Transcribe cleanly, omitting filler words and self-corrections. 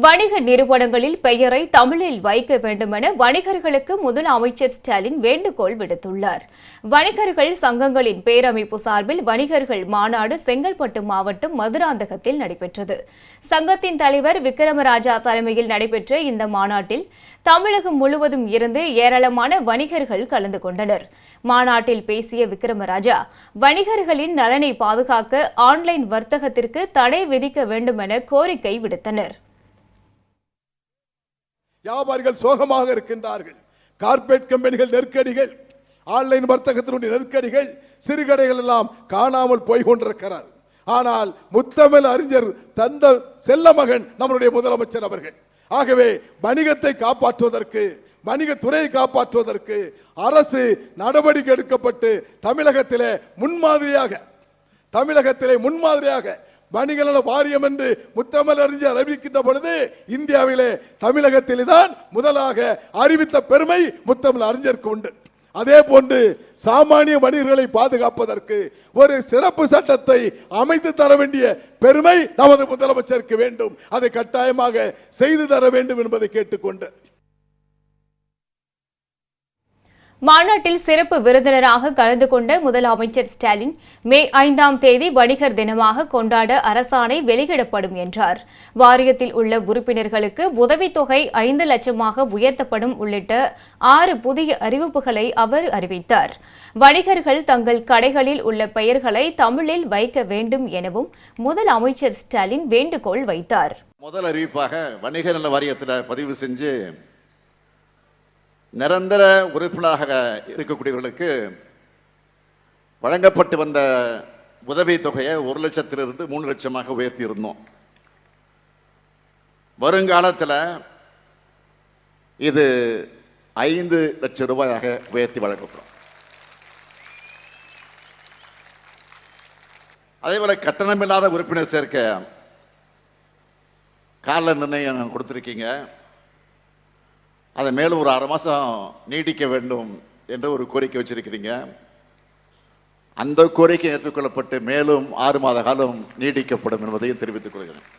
வணிக நிறுவனங்களில் பெயரை தமிழில் வைக்க வேண்டுமென வணிகர்களுக்கு முதலமைச்சர் ஸ்டாலின் வேண்டுகோள் விடுத்துள்ளார். வணிகர்கள் சங்கங்களின் பேரமைப்பு சார்பில் வணிகர்கள் மாநாடு செங்கல்பட்டு மாவட்டம் மதுராந்தகத்தில் நடைபெற்றது. சங்கத்தின் தலைவர் விக்ரமராஜா தலைமையில் நடைபெற்ற இந்த மாநாட்டில் தமிழகம் முழுவதும் இருந்து ஏராளமான வணிகர்கள் கலந்து கொண்டனர். மாநாட்டில் பேசிய விக்ரமராஜா, வணிகர்களின் நலனை பாதுகாக்க ஆன்லைன் வர்த்தகத்திற்கு தடை விதிக்க வேண்டுமென கோரிக்கை விடுத்தனர். வியாபாரிகள் சோகமாக இருக்கின்றார்கள். கார்ப்பரேட் கம்பெனிகள் நெருக்கடிகள், ஆன்லைன் வர்த்தகத்தினுடைய நெருக்கடிகள், சிறுகடைகள் எல்லாம் காணாமல் போய் கொண்டிருக்கிறார். ஆனால் முத்தமிழ் அறிஞர் தந்த செல்ல மகன் நம்முடைய முதலமைச்சர் அவர்கள். ஆகவே வணிகத்தை காப்பாற்றுவதற்கு, வணிகத்துறையை காப்பாற்றுவதற்கு அரசு நடவடிக்கை எடுக்கப்பட்டு தமிழகத்திலே முன்மாதிரியாக வணிக நல வாரியம் என்று முத்தமிழ் அறிஞர் அறிவிக்கின்ற பொழுது இந்தியாவிலே தமிழகத்திலே தான் முதலாக அறிவித்த பெருமை முத்தமிழ் அறிஞருக்கு உண்டு. அதே போன்று சாமானிய வணிகர்களை பாதுகாப்பதற்கு ஒரு சிறப்பு சட்டத்தை அமைத்து தர வேண்டிய பெருமை நமது முதலமைச்சருக்கு வேண்டும். அதை கட்டாயமாக செய்து தர வேண்டும் என்பதை கேட்டுக்கொண்டு மாநாட்டில் சிறப்பு விருந்தினராக கலந்து கொண்ட முதலமைச்சர் ஸ்டாலின், மே 5ஆம் தேதி வணிகர் தினமாக கொண்டாட அரசாணை வெளியிடப்படும் என்றார். வாரியத்தில் உள்ள உறுப்பினர்களுக்கு உதவித்தொகை 5 லட்சமாக உயர்த்தப்படும் உள்ளிட்ட 6 புதிய அறிவிப்புகளை அவர் அறிவித்தார். வணிகர்கள் தங்கள் கடைகளில் உள்ள பெயர்களை தமிழில் வைக்க வேண்டும் எனவும் முதலமைச்சர் ஸ்டாலின் வேண்டுகோள் வைத்தார். முதல் அறிவிப்பாக வணிகர் நல வாரியத்தில் பதிவு செஞ்சு நிரந்தர உறுப்பினராக இருக்கக்கூடியவர்களுக்கு வழங்கப்பட்டு வந்த உதவி தொகையை 1 லட்சத்திலிருந்து 3 லட்சமாக உயர்த்தி இருந்தோம். வருங்காலத்தில் இது 5 லட்சம் ரூபாயாக உயர்த்தி வழங்கப்படும். அதேபோல கட்டணமில்லாத உறுப்பினர் சேர்க்க கால நிர்ணயம் கொடுத்துருக்கீங்க. அதை மேலும் ஒரு 6 மாதம் நீடிக்க வேண்டும் என்று ஒரு கோரிக்கை வச்சிருக்கிறீங்க. அந்த கோரிக்கை ஏற்றுக்கொள்ளப்பட்டு மேலும் 6 மாத காலம் நீடிக்கப்படும் என்பதையும் தெரிவித்துக் கொள்கிறேன்.